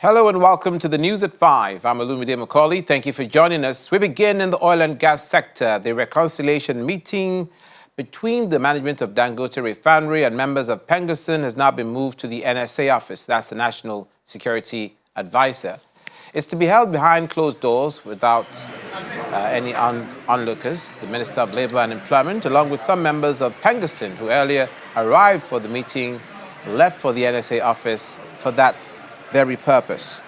Hello and welcome to the News at 5. I'm Olumide Macaulay. Thank you for joining us. We begin in the oil and gas sector. The reconciliation meeting between the management of Dangote Refinery and members of Pengasyn has now been moved to the NSA office. That's the National Security Advisor. It's to be held behind closed doors without any onlookers. The Minister of Labour and Employment, along with some members of Pengasyn who earlier arrived for the meeting, left for the NSA office for that very purpose.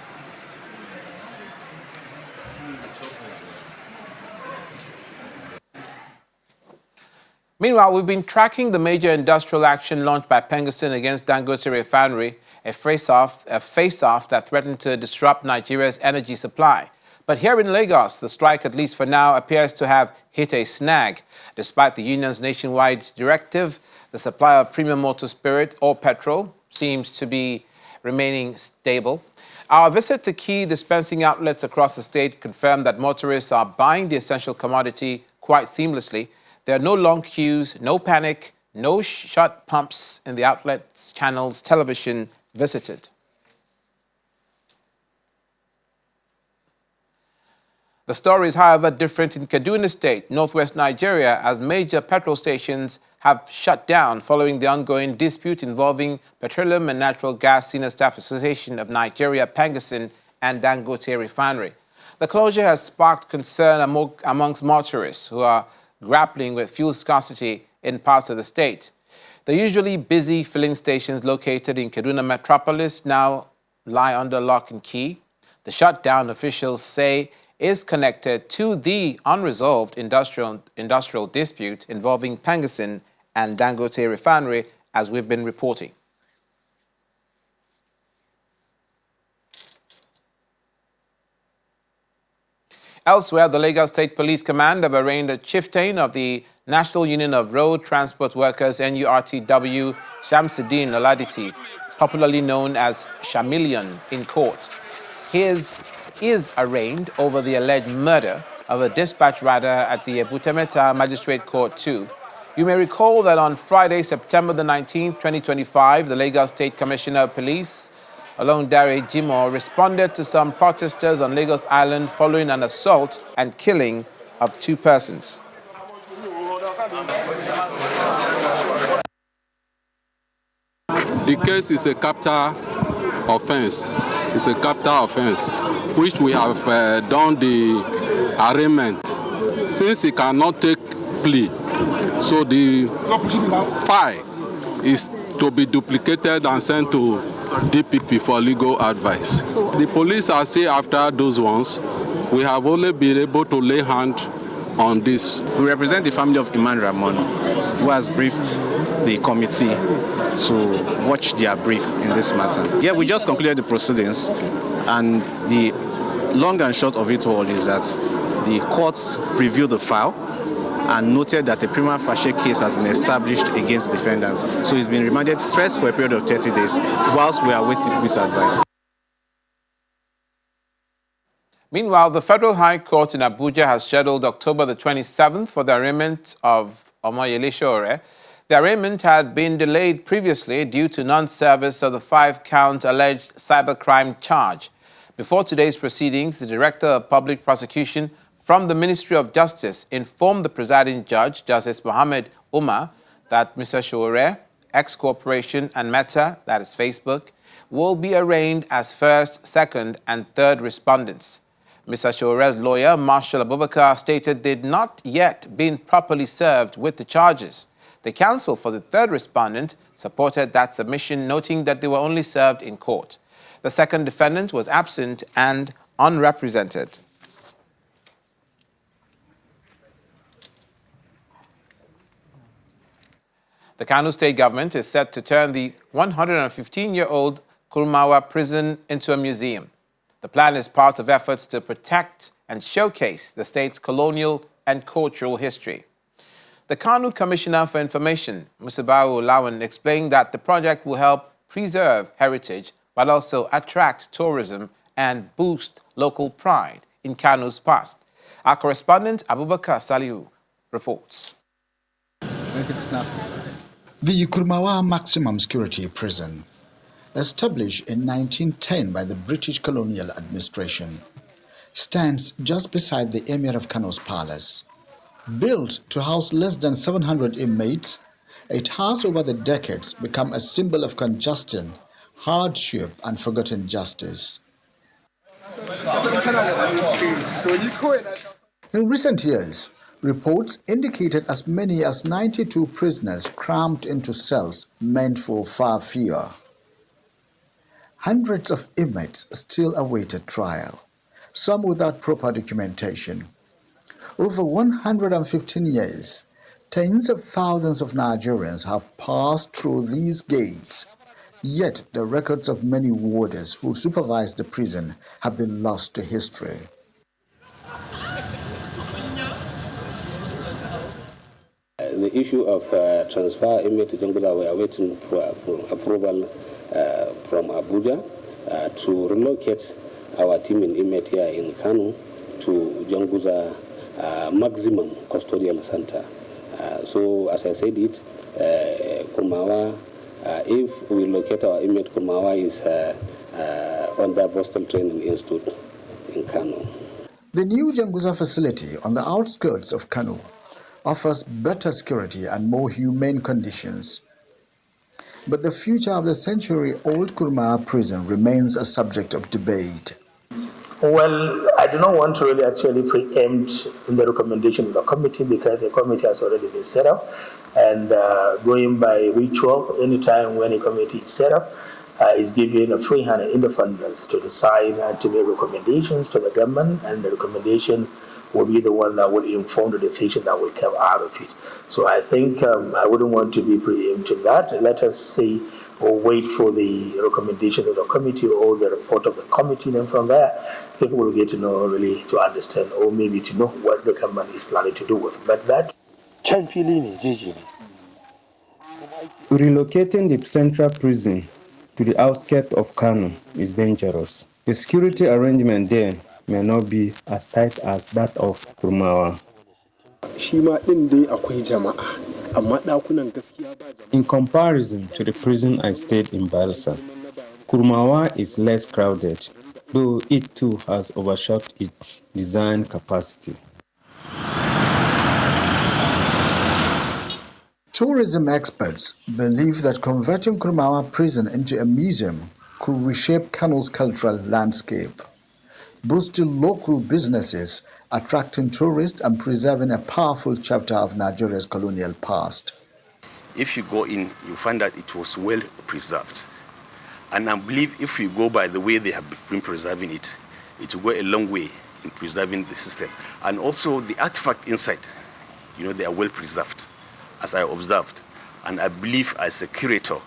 Meanwhile, we've been tracking the major industrial action launched by Pengasyn against Dangote Refinery, a face-off that threatened to disrupt Nigeria's energy supply. But here in Lagos, the strike, at least for now, appears to have hit a snag. Despite the union's nationwide directive, the supply of premium motor spirit or petrol seems to be remaining stable. Our visit to key dispensing outlets across the state confirmed that motorists are buying the essential commodity quite seamlessly. There are no long queues, no panic, no shut pumps in the outlets, channels, television visited. The story is, however, different in Kaduna State, northwest Nigeria, as major petrol stations have shut down following the ongoing dispute involving Petroleum and Natural Gas Senior Staff Association of Nigeria, Pengasyn, and Dangote Refinery. The closure has sparked concern amongst motorists who are grappling with fuel scarcity in parts of the state. The usually busy filling stations located in Kaduna metropolis now lie under lock and key. The shutdown, officials say, is connected to the unresolved industrial dispute involving Pengasyn and Dangote Refinery, as we've been reporting. Elsewhere, the Lagos State Police Command have arraigned a chieftain of the National Union of Road Transport Workers, NURTW, Shamsuddin Oladiti, popularly known as Shamillion, in court. He is arraigned over the alleged murder of a dispatch rider at the Ebutemeta Magistrate Court 2. You may recall that on Friday, September the 19th, 2025, the Lagos State Commissioner of Police, Olondare Jimoh, responded to some protesters on Lagos Island following an assault and killing of 2 persons. The case is a capital offense. It's a capital offense, which we have done the arraignment. Since he cannot take plea, so the file is to be duplicated and sent to DPP for legal advice. The police are still after those ones. We have only been able to lay hand on this. We represent the family of Iman Ramon, who has briefed the committee to watch their brief in this matter. Yeah, we just concluded the proceedings, and the long and short of it all is that the courts previewed the file and noted that a prima facie case has been established against defendants. So he's been remanded first for a period of 30 days whilst we await the police advice. Meanwhile, the Federal High Court in Abuja has scheduled October the 27th for the arraignment of Omoyele Sowore. The arraignment had been delayed previously due to non-service of the 5-count alleged cybercrime charge. Before today's proceedings, the Director of Public Prosecution from the Ministry of Justice informed the presiding judge, Justice Mohammed Umar, that Mr. Sowore, X Corporation, and Meta, that is Facebook, will be arraigned as first, second, and third respondents. Mr. Sowore's lawyer, Marshal Abubakar, stated they'd not yet been properly served with the charges. The counsel for the third respondent supported that submission, noting that they were only served in court. The second defendant was absent and unrepresented. The Kano state government is set to turn the 115-year-old Kurmawa prison into a museum. The plan is part of efforts to protect and showcase the state's colonial and cultural history. The Kano Commissioner for Information, Musabau Lawan, explained that the project will help preserve heritage but also attract tourism and boost local pride in Kano's past. Our correspondent, Abubakar Salihu, reports. The Kurmawa Maximum Security Prison established in 1910 by the British colonial administration, stands just beside the Emir of Kano's palace. Built to house less than 700 inmates, it has over the decades become a symbol of congestion, hardship, and forgotten justice. In recent years, reports indicated as many as 92 prisoners crammed into cells meant for far fewer. Hundreds of inmates still awaited trial, some without proper documentation. Over 115 years, tens of thousands of Nigerians have passed through these gates, yet the records of many warders who supervised the prison have been lost to history. The issue of transfer inmate to Janguza, we are waiting for approval from Abuja to relocate our team in inmate here in Kano to Janguza maximum custodial center. So as I said it, Kumawa, if we locate our inmate, Kumawa is under Boston Training Institute in Kano. The new Janguza facility on the outskirts of Kano offers better security and more humane conditions. But the future of the century-old Kurmawa prison remains a subject of debate. Well, I do not want to really actually preempt in the recommendation of the committee because the committee has already been set up. And going by ritual, anytime when a committee is set up, is given a free hand and independence to decide and to make recommendations to the government, and the recommendation will be the one that will inform the decision that will come out of it. So I think I wouldn't want to be preempting that. Let us see or wait for the recommendations of the committee or the report of the committee. Then from there, people will get to know, really to understand, or maybe to know what the government is planning to do with. But that. Relocating the central prison to the outskirts of Kano is dangerous. The security arrangement there may not be as tight as that of Kurmawa. In comparison to the prison I stayed in Barisa, Kurmawa is less crowded, though it too has overshot its design capacity. Tourism experts believe that converting Kurmawa prison into a museum could reshape Kano's cultural landscape, boosting local businesses, attracting tourists, and preserving a powerful chapter of Nigeria's colonial past. If you go in, you find that it was well preserved. And I believe if you go by the way they have been preserving it, it will go a long way in preserving the system. And also the artifact inside, they are well preserved, as I observed. And I believe as a curator,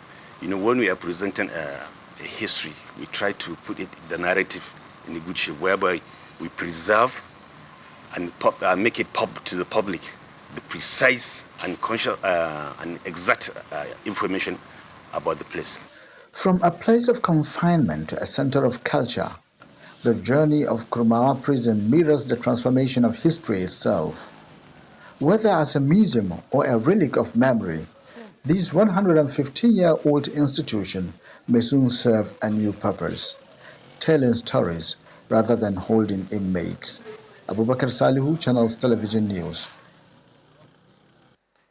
when we are presenting a history, we try to put it in the narrative in a good shape, whereby we preserve and make it to the public the precise and conscious and exact information about the place. From a place of confinement to a center of culture, the journey of Kurmawa prison mirrors the transformation of history itself. Whether as a museum or a relic of memory, this 115-year-old institution may soon serve a new purpose, telling stories rather than holding inmates. Abubakar Salihu, Channels Television News.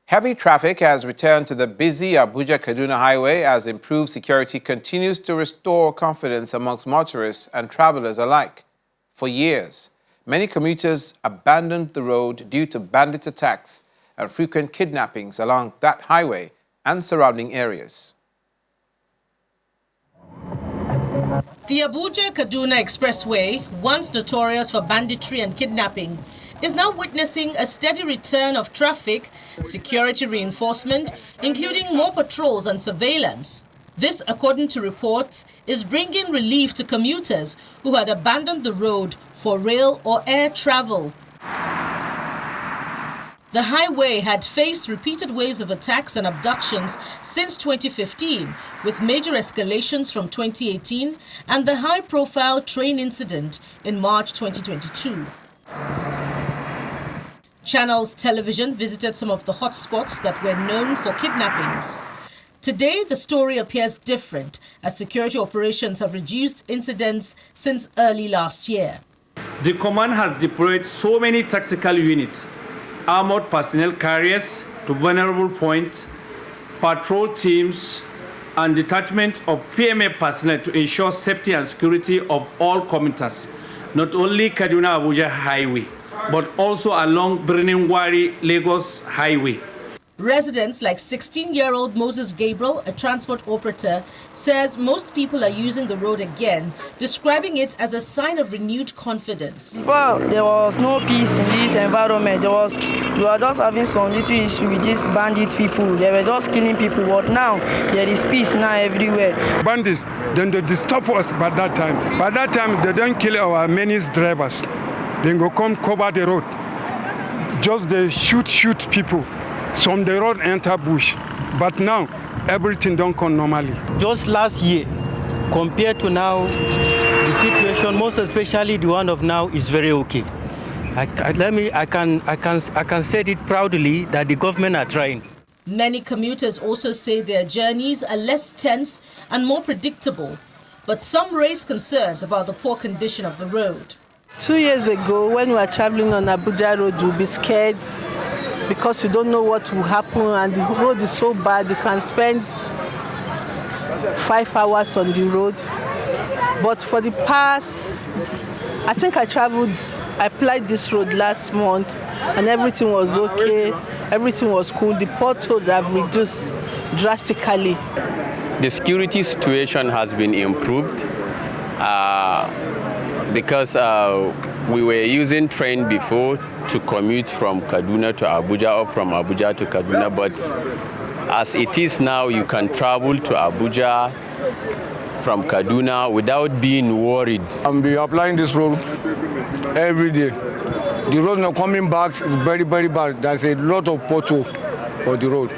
Heavy traffic has returned to the busy Abuja-Kaduna highway as improved security continues to restore confidence amongst motorists and travelers alike. For years, many commuters abandoned the road due to bandit attacks and frequent kidnappings along that highway and surrounding areas. The Abuja-Kaduna Expressway, once notorious for banditry and kidnapping, is now witnessing a steady return of traffic, security reinforcement, including more patrols and surveillance. This, according to reports, is bringing relief to commuters who had abandoned the road for rail or air travel. The highway had faced repeated waves of attacks and abductions since 2015, with major escalations from 2018 and the high-profile train incident in March 2022. Channels Television visited some of the hotspots that were known for kidnappings. Today, the story appears different as security operations have reduced incidents since early last year. The command has deployed so many tactical units, armored personnel carriers to vulnerable points, patrol teams, and detachment of PMA personnel to ensure safety and security of all commuters, not only Kaduna-Abuja highway, but also along Birnin-Gwari-Lagos highway. Residents like 16-year-old Moses Gabriel, a transport operator, says most people are using the road again, describing it as a sign of renewed confidence. Well, there was no peace in this environment. We were just having some little issue with these bandit people. They were just killing people, but now there is peace now everywhere. Bandits, then they disturb us by that time. By that time, they don't kill our menace drivers. Then go come cover the road. Just they shoot people. Some the road enter bush, but now everything don't come normally. Just last year, compared to now, the situation, most especially the one of now, is very okay. I can say it proudly that the government are trying. Many commuters also say their journeys are less tense and more predictable, but some raise concerns about the poor condition of the road. 2 years ago, when we were traveling on Abuja Road, you'll be scared because you don't know what will happen, and the road is so bad you can spend 5 hours on the road. But for the past, I think I applied this road last month, and everything was okay, everything was cool. The potholes have reduced drastically. The security situation has been improved because we were using train before to commute from Kaduna to Abuja or from Abuja to Kaduna, but as it is now, you can travel to Abuja from Kaduna without being worried. I'm be applying this road every day. The road now coming back is very, very bad. There's a lot of pothole for the road.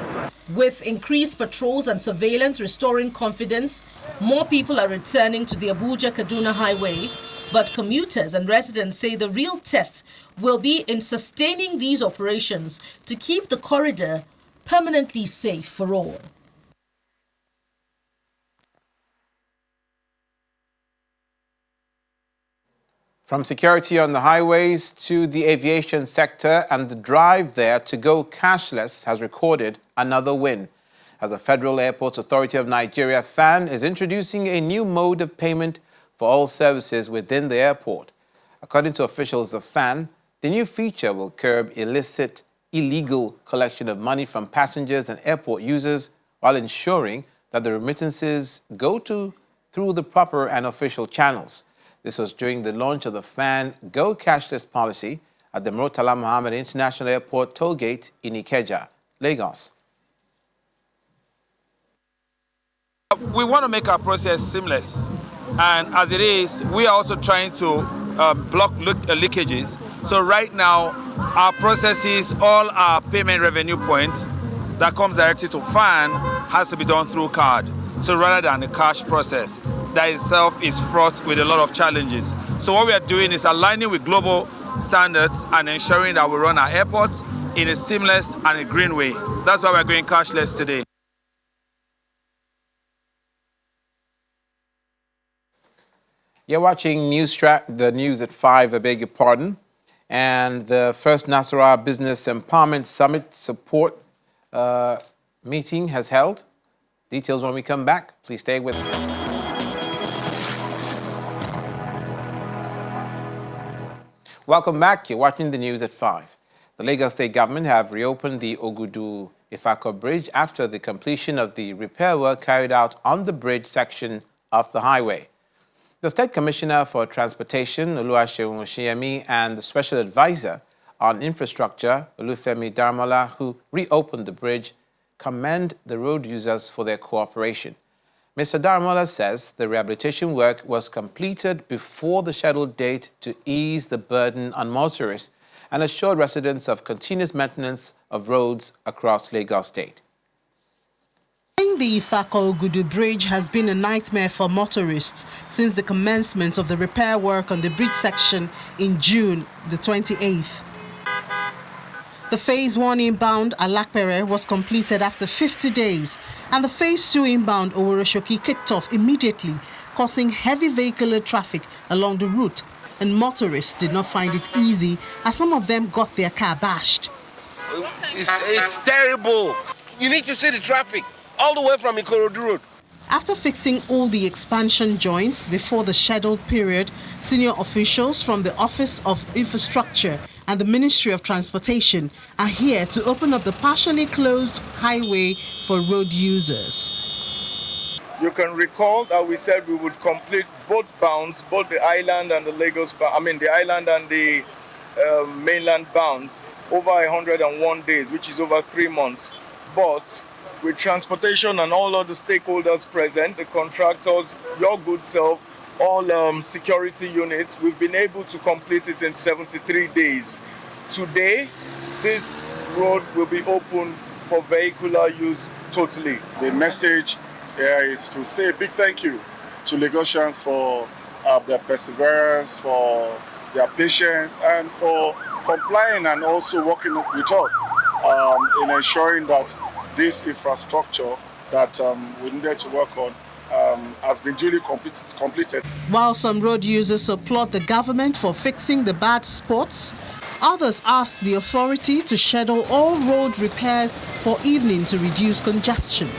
With increased patrols and surveillance restoring confidence, more people are returning to the Abuja-Kaduna highway. But commuters and residents say the real test will be in sustaining these operations to keep the corridor permanently safe for all. From security on the highways to the aviation sector, and the drive there to go cashless has recorded another win, as the Federal Airports Authority of Nigeria, FAN, is introducing a new mode of payment for all services within the airport. According to officials of FAN, the new feature will curb illegal collection of money from passengers and airport users while ensuring that the remittances go through the proper and official channels. This was during the launch of the FAN Go Cashless policy at the Murtala Mohammed International Airport tollgate in Ikeja, Lagos. We want to make our process seamless. And as it is, we are also trying to block leakages. So right now, our processes, all our payment revenue points that comes directly to FAN has to be done through card. So rather than the cash process, that itself is fraught with a lot of challenges. So what we are doing is aligning with global standards and ensuring that we run our airports in a seamless and a green way. That's why we're going cashless today. You're watching the news at 5, I beg your pardon. And the first Nasarawa Business Empowerment Summit support meeting has held. Details when we come back. Please stay with us. Welcome back. You're watching the news at 5. The Lagos State government have reopened the Ogudu-Ifako Bridge after the completion of the repair work carried out on the bridge section of the highway. The State Commissioner for Transportation, Oluwaseun Oshiyemi, and the Special Advisor on Infrastructure, Olufemi Darmola, who reopened the bridge, commend the road users for their cooperation. Mr. Darmola says the rehabilitation work was completed before the scheduled date to ease the burden on motorists and assured residents of continuous maintenance of roads across Lagos State. The Ifako-Ogudu Bridge has been a nightmare for motorists since the commencement of the repair work on the bridge section in June the 28th. The Phase 1 inbound Alakpere was completed after 50 days, and the Phase 2 inbound Oworoshoki kicked off immediately, causing heavy vehicular traffic along the route, and motorists did not find it easy as some of them got their car bashed. It's terrible. You need to see the traffic all the way from Ikorodu Road. After fixing all the expansion joints before the scheduled period, senior officials from the Office of Infrastructure and the Ministry of Transportation are here to open up the partially closed highway for road users. You can recall that we said we would complete both bounds, both the island and the the island and the mainland bounds over 101 days, which is over 3 months. But with transportation and all other stakeholders present, the contractors, your good self, all security units, we've been able to complete it in 73 days. Today, this road will be open for vehicular use totally. The message here is to say a big thank you to Lagosians for their perseverance, for their patience, and for complying and also working with us in ensuring that this infrastructure that we needed to work on has been duly completed. While some road users applaud the government for fixing the bad spots, others ask the authority to schedule all road repairs for evening to reduce congestion.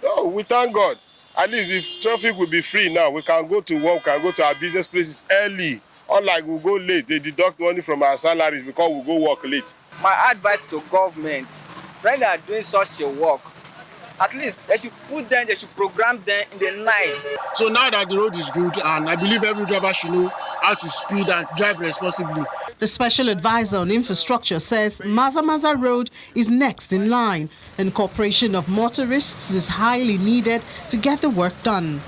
Oh, we thank God. At least if traffic will be free now, we can go to work, we can go to our business places early. Unlike we go late, they deduct money from our salaries because we go work late. My advice to government, when they are doing such a work, at least they should put them, they should program them in the night. So now that the road is good, and I believe every driver should know how to speed and drive responsibly. The Special Advisor on Infrastructure says Maza Road is next in line, and cooperation of motorists is highly needed to get the work done.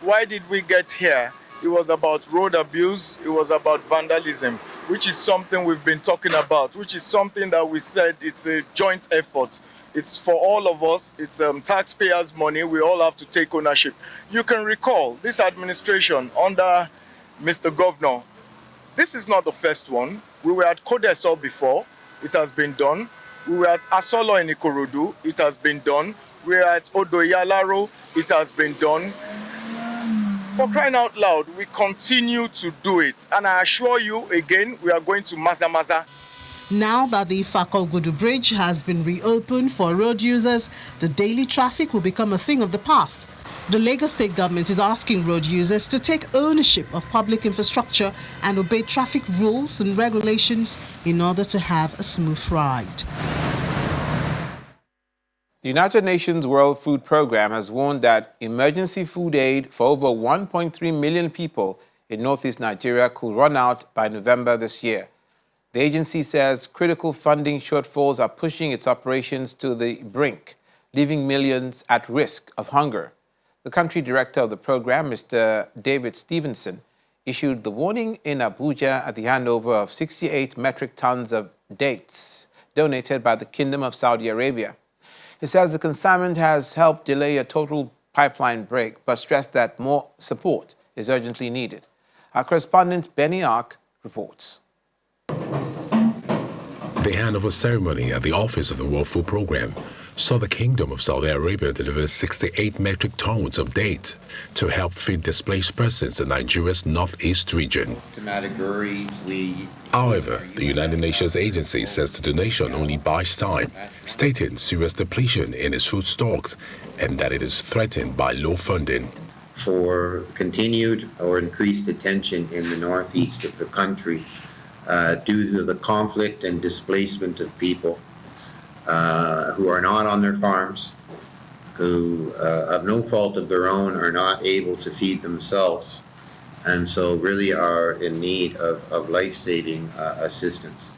Why did we get here? It was about road abuse, it was about vandalism, which is something we've been talking about, which is something that we said it's a joint effort. It's for all of us, it's taxpayers' money, we all have to take ownership. You can recall this administration under Mr. Governor, this is not the first one. We were at Kodesol before, it has been done. We were at Asolo in Ikorodu, it has been done. We were at Odoyalaro, it has been done. For crying out loud, we continue to do it. And I assure you, again, we are going to Maza. Now that the Ifako-Gudu Bridge has been reopened for road users, the daily traffic will become a thing of the past. The Lagos State government is asking road users to take ownership of public infrastructure and obey traffic rules and regulations in order to have a smooth ride. The United Nations World Food Programme has warned that emergency food aid for over 1.3 million people in northeast Nigeria could run out by November this year. The agency says critical funding shortfalls are pushing its operations to the brink, leaving millions at risk of hunger. The country director of the program, Mr. David Stevenson, issued the warning in Abuja at the handover of 68 metric tons of dates donated by the Kingdom of Saudi Arabia. He says the consignment has helped delay a total pipeline break, but stressed that more support is urgently needed. Our correspondent Benny Ark reports. The handover ceremony at the office of the World Food Programme saw the Kingdom of Saudi Arabia deliver 68 metric tons of dates to help feed displaced persons in Nigeria's northeast region. However, the United Nations agency says the donation only buys time, stating serious depletion in its food stocks and that it is threatened by low funding. For continued or increased attention in the northeast of the country due to the conflict and displacement of people who are not on their farms, who of no fault of their own are not able to feed themselves, and so really are in need of life-saving assistance.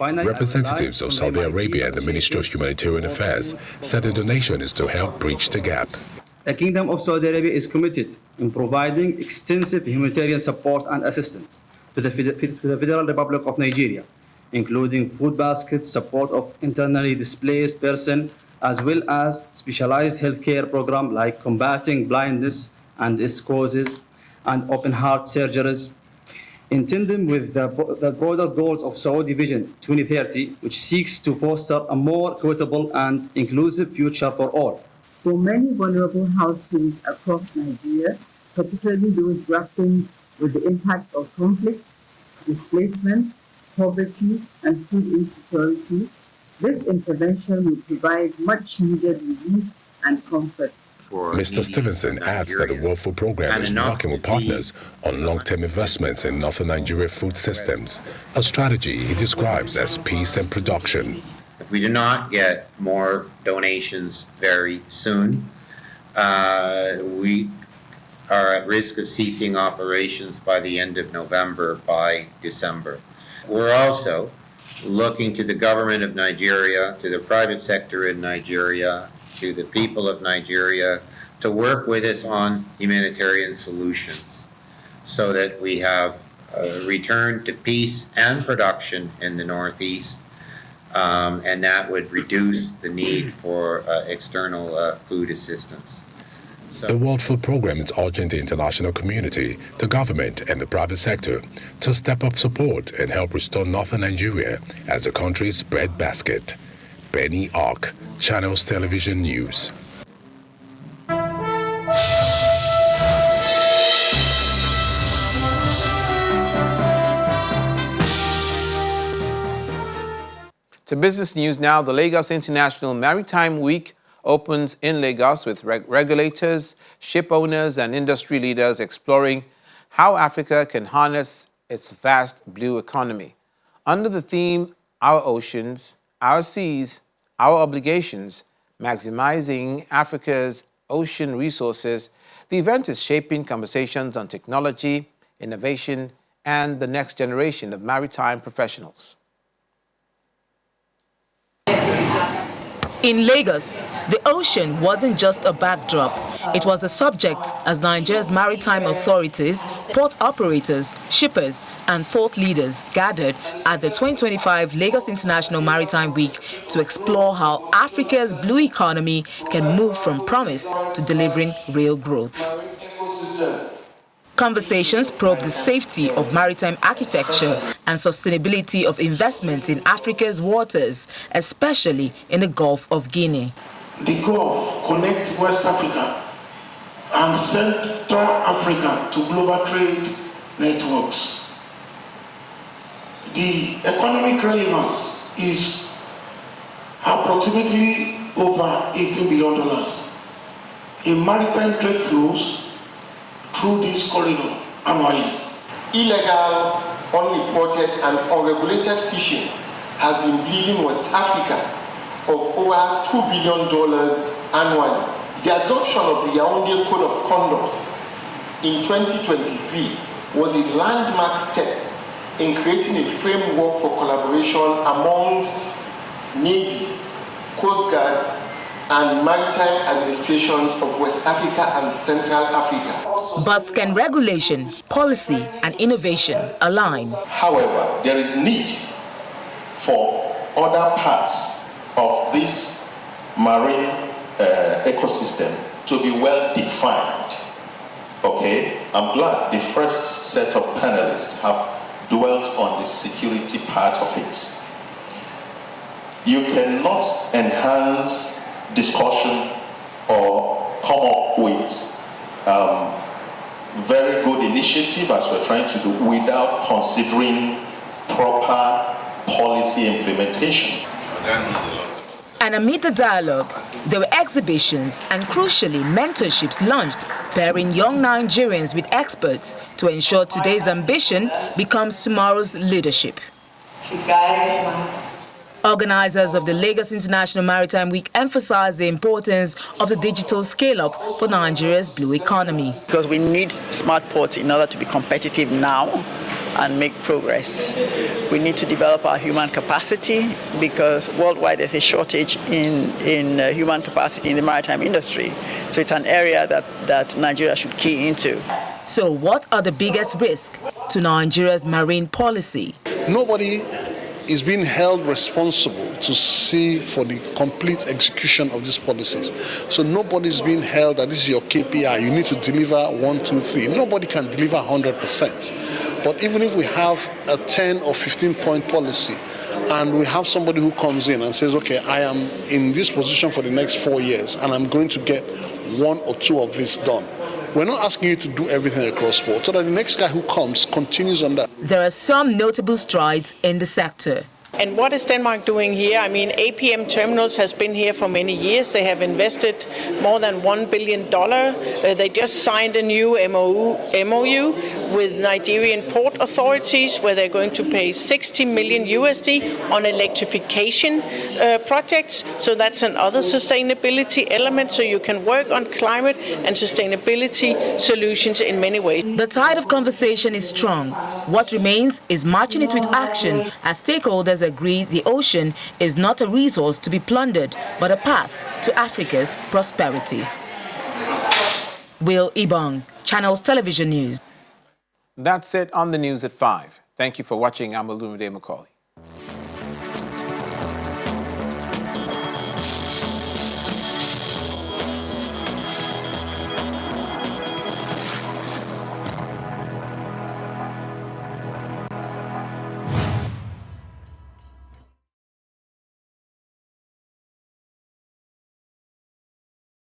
Representatives of Saudi Arabia and the Ministry of Humanitarian Affairs said the donation is to help bridge the gap. The Kingdom of Saudi Arabia is committed in providing extensive humanitarian support and assistance to the Federal Republic of Nigeria, including food baskets, support of internally displaced persons, as well as specialized healthcare programs like combating blindness and its causes and open heart surgeries. in tandem with the broader goals of Saudi Vision 2030, which seeks to foster a more equitable and inclusive future for all. For many vulnerable households across Nigeria, particularly those grappling with the impact of conflict, displacement, poverty, and food insecurity, this intervention will provide much needed relief and comfort. Mr. Stevenson adds that the World Food Programme is working with partners on long-term investments in Northern Nigeria food systems, a strategy he describes as peace and production. If we do not get more donations very soon, we are at risk of ceasing operations by the end of November, by December. We're also looking to the government of Nigeria, to the private sector in Nigeria, to the people of Nigeria to work with us on humanitarian solutions so that we have a return to peace and production in the Northeast, and that would reduce the need for external food assistance. The World Food Programme is urging the international community, the government and the private sector to step up support and help restore Northern Nigeria as the country's breadbasket. Benny Ark, Channels Television News. To business news now, the Lagos International Maritime Week opens in Lagos with regulators, ship owners, and industry leaders exploring how Africa can harness its vast blue economy. Under the theme, Our Oceans, Our Seas, Our Obligations, Maximizing Africa's Ocean Resources, the event is shaping conversations on technology, innovation, and the next generation of maritime professionals. In Lagos, the ocean wasn't just a backdrop. It was the subject as Nigeria's maritime authorities, port operators, shippers, and thought leaders gathered at the 2025 Lagos International Maritime Week to explore how Africa's blue economy can move from promise to delivering real growth. Conversations probe the safety of maritime architecture and sustainability of investments in Africa's waters, especially in the Gulf of Guinea. The Gulf connects West Africa and Central Africa to global trade networks. The economic relevance is approximately over $18 billion in maritime trade flows through this corridor annually. Illegal, unreported and unregulated fishing has been bleeding West Africa of over $2 billion annually. The adoption of the Yaoundé Code of Conduct in 2023 was a landmark step in creating a framework for collaboration amongst navies, coast guards, and maritime administrations of West Africa and Central Africa. But can regulation, policy, and innovation align? However, there is need for other parts of this marine ecosystem to be well defined. Okay, I'm glad the first set of panelists have dwelt on the security part of it. You cannot enhance discussion or come up with very good initiative as we're trying to do without considering proper policy implementation. And amid the dialogue, there were exhibitions and crucially mentorships launched, pairing young Nigerians with experts to ensure today's ambition becomes tomorrow's leadership. Organizers of the Lagos International Maritime Week emphasized the importance of the digital scale-up for Nigeria's blue economy. Because we need smart ports in order to be competitive now and make progress. We need to develop our human capacity because worldwide there's a shortage in human capacity in the maritime industry. So it's an area that Nigeria should key into. So what are the biggest risks to Nigeria's marine policy? Nobody is being held responsible to see for the complete execution of these policies. So nobody is being held that this is your KPI, you need to deliver 1, 2, 3. Nobody can deliver 100%. But even if we have a 10 or 15-point policy, and we have somebody who comes in and says, okay, I am in this position for the next 4 years, and I'm going to get 1 or 2 of this done. We're not asking you to do everything across board, so that the next guy who comes continues on that. There are some notable strides in the sector. And what is Denmark doing here? I mean, APM Terminals has been here for many years. They have invested more than $1 billion. They just signed a new MOU with Nigerian port authorities where they're going to pay $60 million USD on electrification projects. So that's another sustainability element. So you can work on climate and sustainability solutions in many ways. The tide of conversation is strong. What remains is matching it with action as stakeholders agree the ocean is not a resource to be plundered, but a path to Africa's prosperity. Will Ibong, Channels Television News. That's it on the news at 5. Thank you for watching. I'm Olumide Macaulay.